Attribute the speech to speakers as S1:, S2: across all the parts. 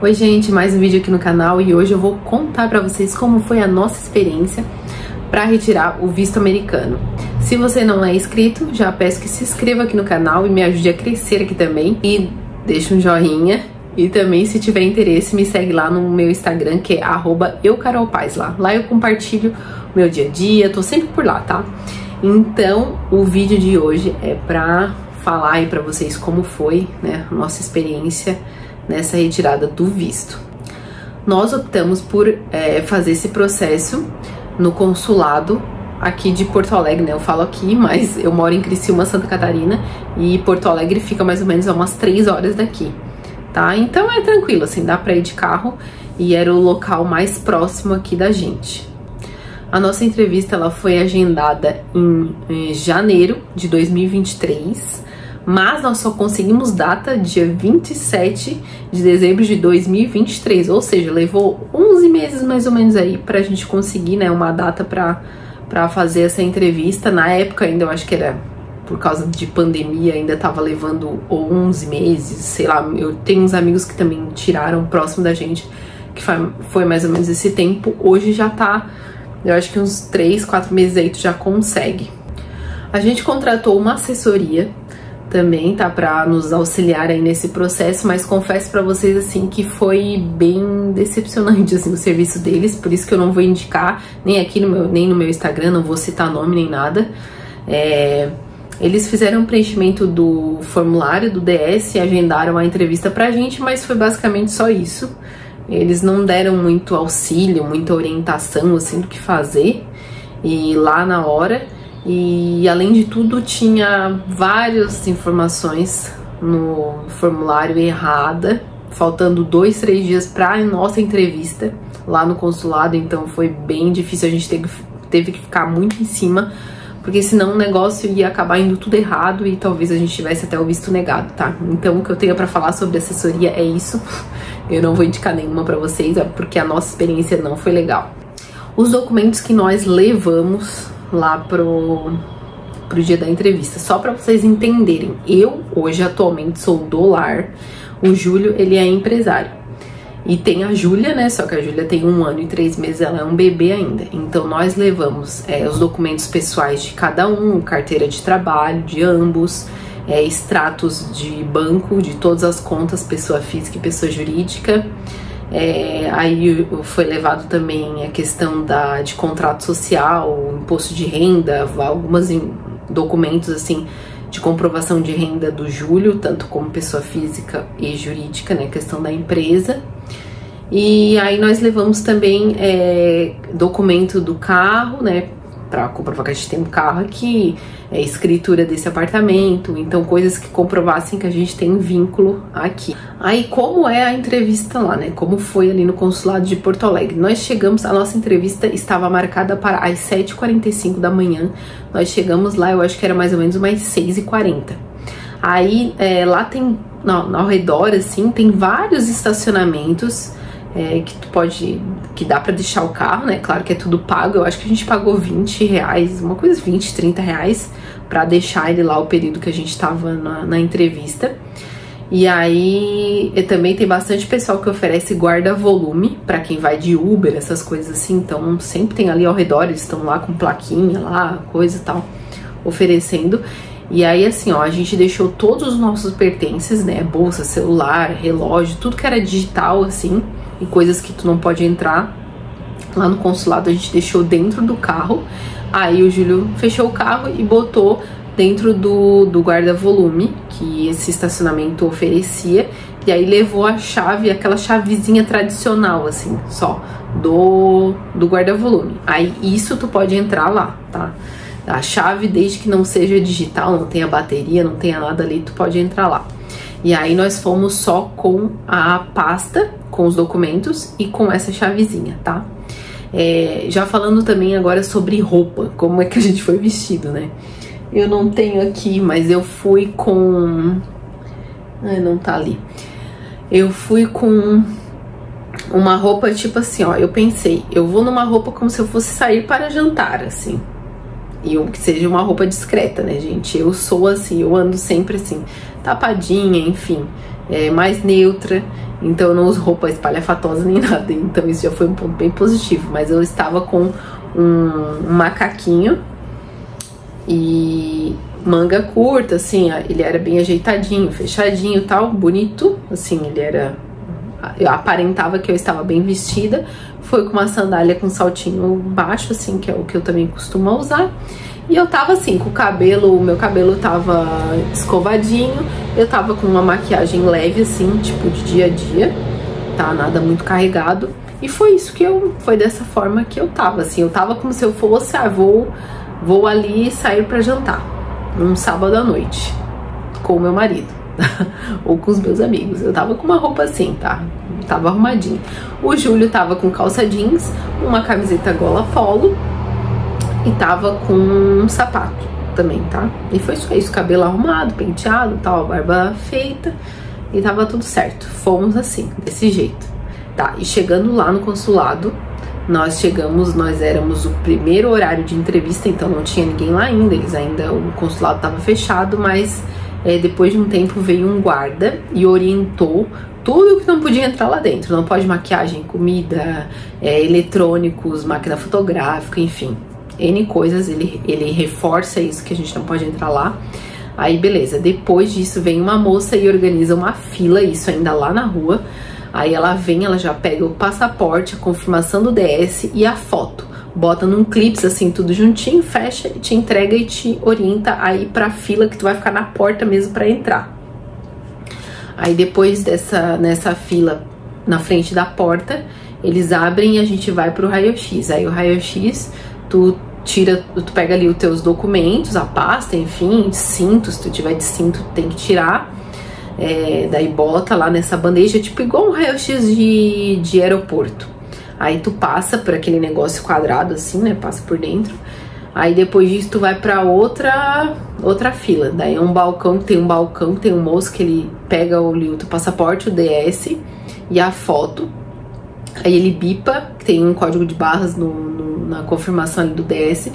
S1: Oi gente, mais um vídeo aqui no canal e hoje eu vou contar pra vocês como foi a nossa experiência para retirar o visto americano. Se você não é inscrito, já peço que se inscreva aqui no canal e me ajude a crescer aqui também. E deixa um joinha e também, se tiver interesse, me segue lá no meu Instagram, que é @eucarolpaz lá. Lá eu compartilho o meu dia a dia, tô sempre por lá, tá? Então, o vídeo de hoje é pra falar aí pra vocês como foi, né, a nossa experiência nessa retirada do visto. Nós optamos por fazer esse processo no consulado aqui de Porto Alegre, né? Eu falo aqui, mas eu moro em Criciúma, Santa Catarina, e Porto Alegre fica mais ou menos a umas 3 horas daqui, tá? Então é tranquilo, assim, dá pra ir de carro e era o local mais próximo aqui da gente. A nossa entrevista ela foi agendada em janeiro de 2023, mas nós só conseguimos data dia 27 de dezembro de 2023, ou seja, levou 11 meses mais ou menos aí pra gente conseguir, né, uma data pra fazer essa entrevista. Na época ainda, eu acho que era por causa de pandemia, ainda tava levando 11 meses, sei lá. Eu tenho uns amigos que também tiraram próximo da gente, que foi mais ou menos esse tempo. Hoje já tá, eu acho que uns 3, 4 meses aí tu já consegue. A gente contratou uma assessoria também, tá, pra nos auxiliar aí nesse processo, mas confesso pra vocês, assim, que foi bem decepcionante, assim, o serviço deles, por isso que eu não vou indicar, nem aqui nem no meu Instagram, não vou citar nome nem nada. Eles fizeram o preenchimento do formulário do DS e agendaram a entrevista pra gente, mas foi basicamente só isso. Eles não deram muito auxílio, muita orientação, assim, do que fazer, e lá na hora. E além de tudo, tinha várias informações no formulário errada, faltando 2, 3 dias para a nossa entrevista lá no consulado. Então foi bem difícil, a gente teve que ficar muito em cima, porque senão o negócio ia acabar indo tudo errado e talvez a gente tivesse até o visto negado, tá? Então o que eu tenho para falar sobre assessoria é isso. Eu não vou indicar nenhuma para vocês, porque a nossa experiência não foi legal. Os documentos que nós levamos lá pro dia da entrevista, só para vocês entenderem, eu hoje atualmente sou do lar, o Júlio ele é empresário e tem a Júlia, né, só que a Júlia tem 1 ano e 3 meses, ela é um bebê ainda. Então nós levamos os documentos pessoais de cada um, carteira de trabalho de ambos, extratos de banco de todas as contas, pessoa física e pessoa jurídica. Aí foi levado também a questão de contrato social, imposto de renda, alguns documentos assim de comprovação de renda do Júlio, tanto como pessoa física e jurídica, né, questão da empresa. E aí nós levamos também documento do carro, né, para comprovar que a gente tem um carro aqui, escritura desse apartamento, então coisas que comprovassem que a gente tem vínculo aqui. Aí como é a entrevista lá, né? Como foi ali no consulado de Porto Alegre? Nós chegamos, a nossa entrevista estava marcada para as 7h45 da manhã, nós chegamos lá, eu acho que era mais ou menos umas 6h40. Aí lá tem, ao redor assim, tem vários estacionamentos, que dá pra deixar o carro, né? Claro que é tudo pago. Eu acho que a gente pagou R$20, uma coisa, 20, 30 reais pra deixar ele lá o período que a gente tava na entrevista. E aí também tem bastante pessoal que oferece guarda-volume pra quem vai de Uber, essas coisas assim. Então sempre tem ali ao redor, eles estão lá com plaquinha lá, coisa e tal, oferecendo. E aí assim, ó, a gente deixou todos os nossos pertences, né, bolsa, celular, relógio, tudo que era digital assim, e coisas que tu não pode entrar lá no consulado, a gente deixou dentro do carro. Aí o Júlio fechou o carro e botou dentro do guarda-volume que esse estacionamento oferecia, e aí levou a chave, aquela chavezinha tradicional assim, só do guarda-volume. Aí isso tu pode entrar lá, tá? A chave, desde que não seja digital, não tenha bateria, não tenha nada ali, tu pode entrar lá. E aí nós fomos só com a pasta, com os documentos e com essa chavezinha, tá? Já falando também agora sobre roupa, como é que a gente foi vestido, né? Eu não tenho aqui, mas eu fui com... não tá ali. Eu fui com uma roupa tipo assim, ó, eu pensei, eu vou numa roupa como se eu fosse sair para jantar, assim. E que seja uma roupa discreta, né, gente? Eu sou assim, eu ando sempre assim, tapadinha, enfim. mais neutra. Então eu não uso roupa espalhafatosa nem nada. Então isso já foi um ponto bem positivo. Mas eu estava com um macaquinho e manga curta, assim, ele era bem ajeitadinho, fechadinho e tal, bonito, assim, eu aparentava que eu estava bem vestida. Foi com uma sandália com saltinho baixo, assim, que é o que eu também costumo usar. E eu tava assim, com o meu cabelo tava escovadinho, eu tava com uma maquiagem leve, assim, tipo de dia a dia, tá? Nada muito carregado. E foi isso foi dessa forma que eu tava, assim, eu tava como se eu fosse, vou ali sair pra jantar, num sábado à noite, com o meu marido, ou com os meus amigos. Eu tava com uma roupa assim, tá? Tava arrumadinha. O Júlio tava com calça jeans, uma camiseta gola polo, e tava com um sapato também, tá? E foi só isso, cabelo arrumado, penteado, tal, barba feita, e tava tudo certo. Fomos assim, desse jeito, tá? E chegando lá no consulado, nós éramos o primeiro horário de entrevista, então não tinha ninguém lá ainda, o consulado tava fechado, mas depois de um tempo veio um guarda e orientou tudo que não podia entrar lá dentro. Não pode maquiagem, comida, eletrônicos, máquina fotográfica, enfim, N coisas, ele reforça isso, que a gente não pode entrar lá. Aí beleza, depois disso vem uma moça e organiza uma fila, isso ainda lá na rua. Aí ela já pega o passaporte, a confirmação do DS e a foto, bota num clips assim, tudo juntinho, fecha, te entrega e te orienta a ir pra fila que tu vai ficar na porta mesmo pra entrar. Aí depois nessa fila na frente da porta, eles abrem e a gente vai pro raio-x. Aí o raio-x, tu pega ali os teus documentos, a pasta, enfim, cinto, se tu tiver de cinto tem que tirar. Daí bota lá nessa bandeja, tipo igual um raio-x de aeroporto. Aí tu passa por aquele negócio quadrado assim, né, passa por dentro. Aí depois disso tu vai pra outra fila. Daí é um balcão, tem um moço que ele pega o teu passaporte, o DS e a foto. Aí ele bipa, tem um código de barras na confirmação ali do DS.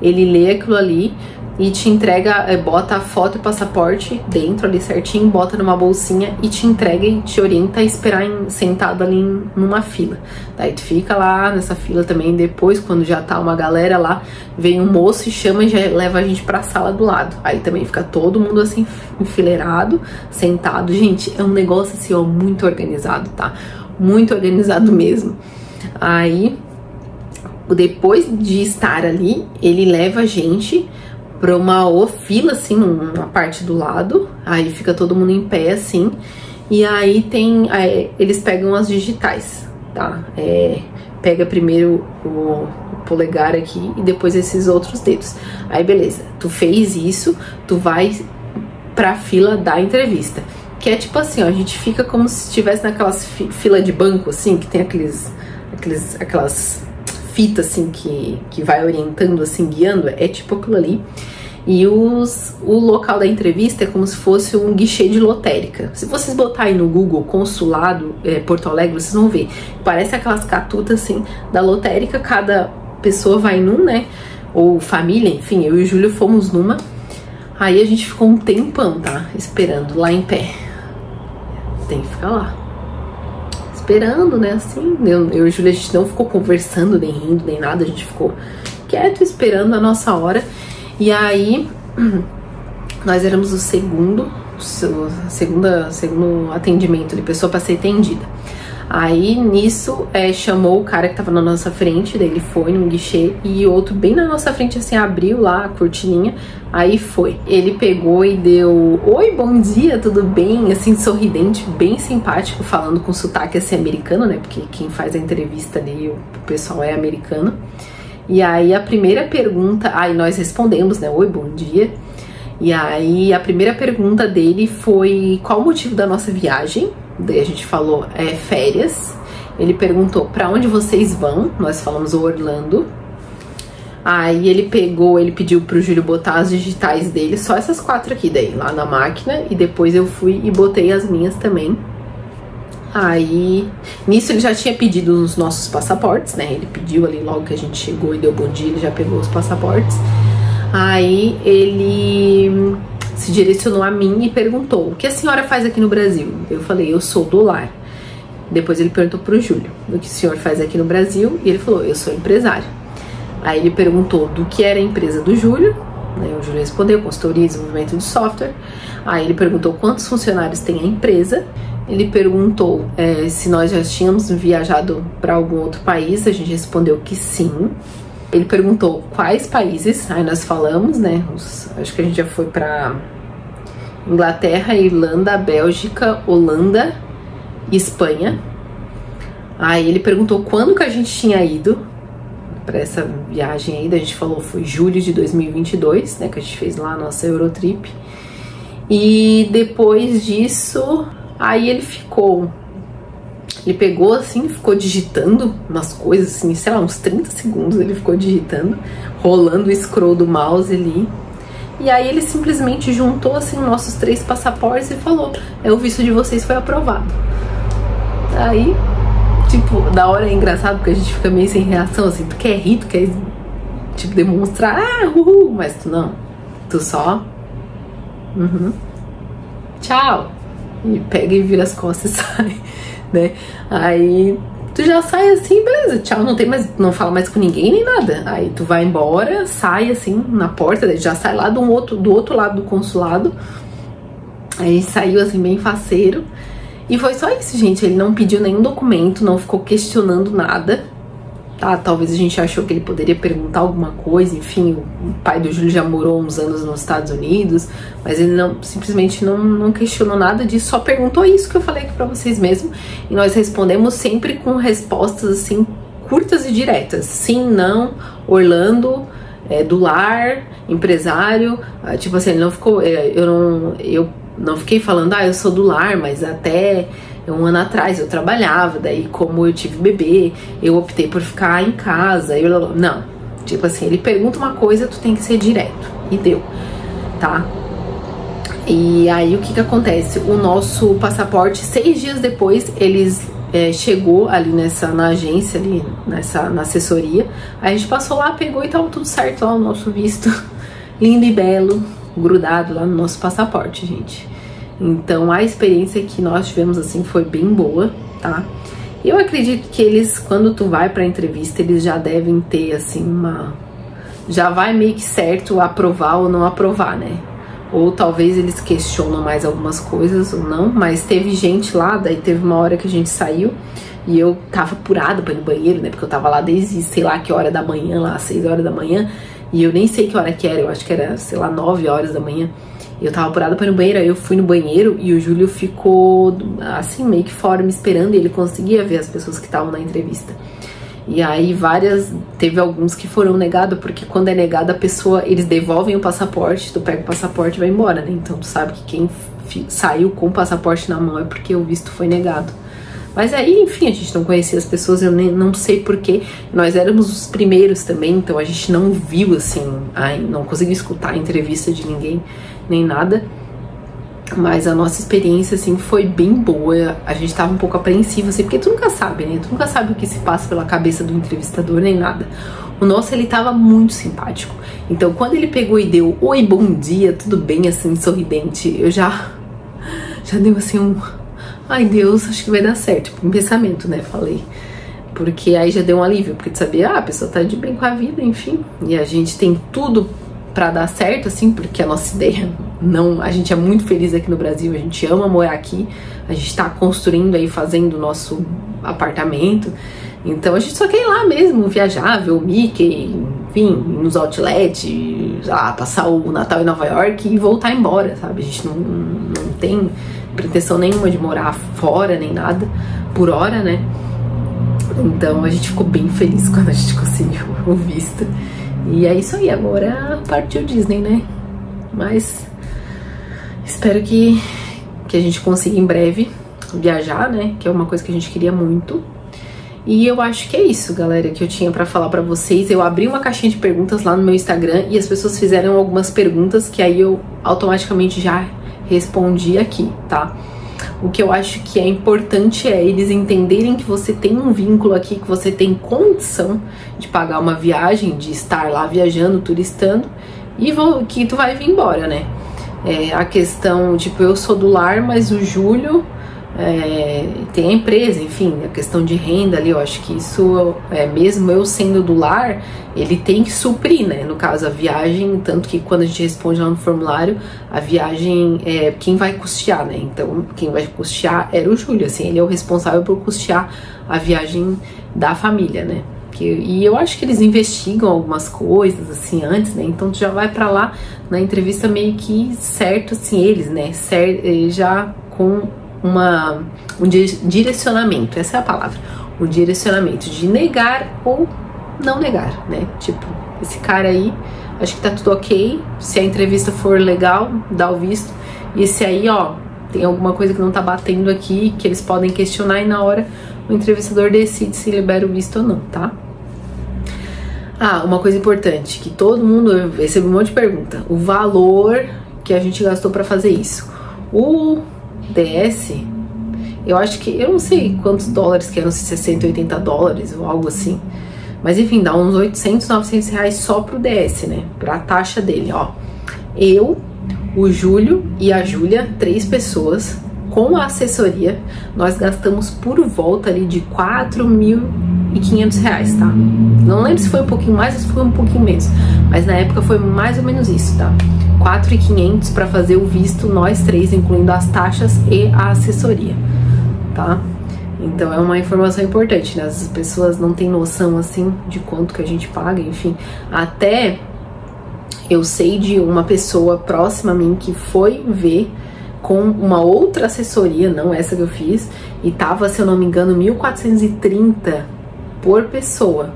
S1: Ele lê aquilo ali e te entrega, bota a foto e o passaporte dentro ali certinho, bota numa bolsinha e te entrega e te orienta a esperar sentado ali numa fila. Daí tu fica lá nessa fila também. Depois, quando já tá uma galera lá, vem um moço e chama e já leva a gente pra sala do lado. Aí também fica todo mundo assim enfileirado, sentado. Gente, é um negócio assim, ó, muito organizado, tá? Muito organizado mesmo. Aí, depois de estar ali, ele leva a gente pra uma fila, assim, uma parte do lado. Aí fica todo mundo em pé, assim. E aí eles pegam as digitais, tá? Pega primeiro o polegar aqui e depois esses outros dedos. Aí beleza, tu fez isso, tu vai pra fila da entrevista. Que é tipo assim, ó, a gente fica como se estivesse naquelas fila de banco, assim, que tem aquelas fitas, assim, que vai orientando, assim, guiando. É tipo aquilo ali. E o local da entrevista é como se fosse um guichê de lotérica. Se vocês botarem no Google consulado Porto Alegre, vocês vão ver. Parece aquelas catutas, assim, da lotérica. Cada pessoa vai num, né? Ou família, enfim, eu e o Júlio fomos numa. Aí a gente ficou um tempão, tá? Esperando lá em pé. Tem que ficar lá esperando, né, assim. Eu e o Júlio, a gente não ficou conversando, nem rindo, nem nada. A gente ficou quieto, esperando a nossa hora. E aí, nós éramos o segundo atendimento de pessoa para ser atendida. Aí, nisso, chamou o cara que tava na nossa frente, daí ele foi num guichê, e outro bem na nossa frente, assim, abriu lá a cortininha, aí foi. Ele pegou e deu, oi, bom dia, tudo bem? Assim, sorridente, bem simpático, falando com sotaque, assim, americano, né, porque quem faz a entrevista ali, o pessoal é americano. E aí, a primeira pergunta, aí nós respondemos, né, oi, bom dia. E aí, a primeira pergunta dele foi qual o motivo da nossa viagem. Daí a gente falou, férias. Ele perguntou, pra onde vocês vão? Nós falamos Orlando. Aí ele pediu pro Júlio botar as digitais dele, só essas 4 aqui daí, lá na máquina. E depois eu fui e botei as minhas também. Aí, nisso ele já tinha pedido os nossos passaportes, né? Ele pediu ali logo que a gente chegou e deu bom dia, ele já pegou os passaportes. Aí ele se direcionou a mim e perguntou: o que a senhora faz aqui no Brasil? Eu falei: eu sou do lar. Depois ele perguntou pro Júlio: o que o senhor faz aqui no Brasil? E ele falou: eu sou empresário. Aí ele perguntou do que era a empresa do Júlio, né? O Júlio respondeu: consultoria e desenvolvimento de software. Aí ele perguntou quantos funcionários tem a empresa. Ele perguntou se nós já tínhamos viajado para algum outro país. A gente respondeu que sim. Ele perguntou quais países. Aí nós falamos, né? Acho que a gente já foi para Inglaterra, Irlanda, Bélgica, Holanda e Espanha. Aí ele perguntou quando que a gente tinha ido para essa viagem aí. A gente falou foi julho de 2022, né? Que a gente fez lá a nossa Eurotrip. E depois disso, aí ele pegou assim, ficou digitando umas coisas assim, sei lá, uns 30 segundos ele ficou digitando, rolando o scroll do mouse ali. E aí ele simplesmente juntou assim nossos 3 passaportes e falou: o visto de vocês foi aprovado. Aí, tipo, da hora é engraçado porque a gente fica meio sem reação, assim, tu quer rir, tu quer, tipo, demonstrar, uhul, mas tu não, tu só... Tchau. E pega e vira as costas e sai, né? Aí tu já sai assim, beleza, tchau, não fala mais com ninguém nem nada. Aí tu vai embora, sai assim na porta, já sai lá do outro lado do consulado. Aí saiu assim bem faceiro. E foi só isso, gente. Ele não pediu nenhum documento, não ficou questionando nada. Tá, talvez a gente achou que ele poderia perguntar alguma coisa, enfim, o pai do Júlio já morou uns anos nos Estados Unidos, mas ele simplesmente não questionou nada disso, só perguntou isso que eu falei aqui pra vocês mesmo, e nós respondemos sempre com respostas assim, curtas e diretas: sim, não, Orlando, do lar, empresário, tipo assim, ele não ficou, eu não fiquei falando, eu sou do lar, mas até... um ano atrás eu trabalhava, daí como eu tive bebê, eu optei por ficar em casa. Não, tipo assim, ele pergunta uma coisa, tu tem que ser direto. E deu, tá? E aí o que acontece? O nosso passaporte, 6 dias depois, chegou ali na agência, ali na assessoria. Aí a gente passou lá, pegou e tava tudo certo lá, o nosso visto lindo e belo, grudado lá no nosso passaporte, gente. Então a experiência que nós tivemos assim foi bem boa, tá? Eu acredito que eles, quando tu vai pra entrevista, eles já devem ter assim já vai meio que certo aprovar ou não aprovar, né? Ou talvez eles questionam mais algumas coisas ou não, mas teve gente lá, daí teve uma hora que a gente saiu e eu tava apurada pra ir no banheiro, né? Porque eu tava lá desde sei lá que hora da manhã, lá 6 horas da manhã, e eu nem sei que hora que era, eu acho que era, sei lá, 9 horas da manhã. Eu tava apurada pra ir no banheiro, aí eu fui no banheiro e o Júlio ficou assim, meio que fora me esperando, e ele conseguia ver as pessoas que estavam na entrevista. E aí teve alguns que foram negados, porque quando é negado a pessoa, eles devolvem o passaporte, tu pega o passaporte e vai embora, né? Então tu sabe que quem saiu com o passaporte na mão é porque o visto foi negado. Mas aí, enfim, a gente não conhecia as pessoas, eu não sei porquê. Nós éramos os primeiros também, então a gente não viu, assim, não conseguiu escutar a entrevista de ninguém, nem nada. Mas a nossa experiência, assim, foi bem boa. A gente tava um pouco apreensivo, assim, porque tu nunca sabe, né? Tu nunca sabe o que se passa pela cabeça do entrevistador, nem nada. O nosso, ele tava muito simpático. Então, quando ele pegou e deu oi, bom dia, tudo bem, assim, sorridente, eu já deu, assim, ai, Deus, acho que vai dar certo. Tipo, um pensamento, né? Falei. Porque aí já deu um alívio, porque tu sabia, a pessoa tá de bem com a vida, enfim. E a gente tem tudo pra dar certo, assim, porque a nossa ideia a gente é muito feliz aqui no Brasil, a gente ama morar aqui, a gente tá construindo aí, fazendo o nosso apartamento, então a gente só quer ir lá mesmo, viajar, ver o Mickey, enfim, nos outlets, passar o Natal em Nova York e voltar embora, sabe? A gente não tem pretensão nenhuma de morar fora, nem nada, por hora, né? Então a gente ficou bem feliz quando a gente conseguiu o visto. E é isso aí, agora partiu Disney, né? Mas espero que a gente consiga em breve viajar, né? Que é uma coisa que a gente queria muito. E eu acho que é isso, galera, que eu tinha pra falar pra vocês. Eu abri uma caixinha de perguntas lá no meu Instagram e as pessoas fizeram algumas perguntas que aí eu automaticamente já respondi aqui, tá? O que eu acho que é importante é eles entenderem que você tem um vínculo aqui, que você tem condição de pagar uma viagem, de estar lá viajando, turistando, e que tu vai vir embora, né?
S2: a questão, tipo, eu sou do lar, mas o Júlio tem a empresa, enfim, a questão de renda ali, eu acho que isso, mesmo eu sendo do lar, ele tem que suprir, né, no caso a viagem, tanto que quando a gente responde lá no formulário, a viagem quem vai custear, né, então quem vai custear era o Júlio, assim, ele é o responsável por custear a viagem da família, né. E eu acho que eles investigam algumas coisas, assim, antes, né, então tu já vai pra lá na entrevista meio que certo, assim, eles, né, já com um direcionamento, essa é a palavra, um direcionamento de negar ou não negar, né, tipo, esse cara aí, acho que tá tudo ok, se a entrevista for legal, dá o visto, e esse aí, ó, tem alguma coisa que não tá batendo aqui, que eles podem questionar, e na hora o entrevistador decide se libera o visto ou não, tá? Ah, uma coisa importante, que todo mundo, eu recebi um monte de pergunta, o valor que a gente gastou pra fazer isso. O DS, eu acho que, eu não sei quantos dólares que eram, se 60, 80 dólares ou algo assim, mas enfim, dá uns 800, 900 reais só pro DS, né, pra taxa dele, ó. Eu, o Júlio e a Júlia, 3 pessoas, com a assessoria, nós gastamos por volta ali de 4.500 reais, tá? Não lembro se foi um pouquinho mais ou se foi um pouquinho menos, mas na época foi mais ou menos isso, tá? 4.500 para fazer o visto, nós 3, incluindo as taxas e a assessoria, tá? Então é uma informação importante, né? As pessoas não têm noção, assim, de quanto que a gente paga, enfim. Até eu sei de uma pessoa próxima a mim que foi ver com uma outra assessoria, não essa que eu fiz, e tava, se eu não me engano, 1.430 por pessoa,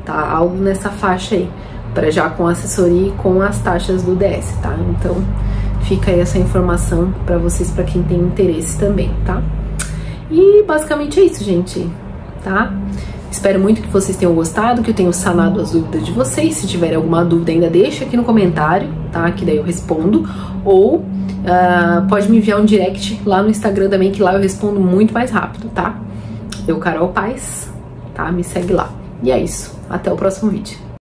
S2: tá? Algo nessa faixa aí, para já com a assessoria e com as taxas do DS, tá? Então fica aí essa informação para vocês, para quem tem interesse também, tá? E basicamente é isso, gente, tá? Espero muito que vocês tenham gostado, que eu tenha sanado as dúvidas de vocês. Se tiver alguma dúvida ainda, deixa aqui no comentário, tá? Que daí eu respondo. Ou pode me enviar um direct lá no Instagram também, que lá eu respondo muito mais rápido, tá? Eu, Carol Paz, tá? Me segue lá. E é isso. Até o próximo vídeo.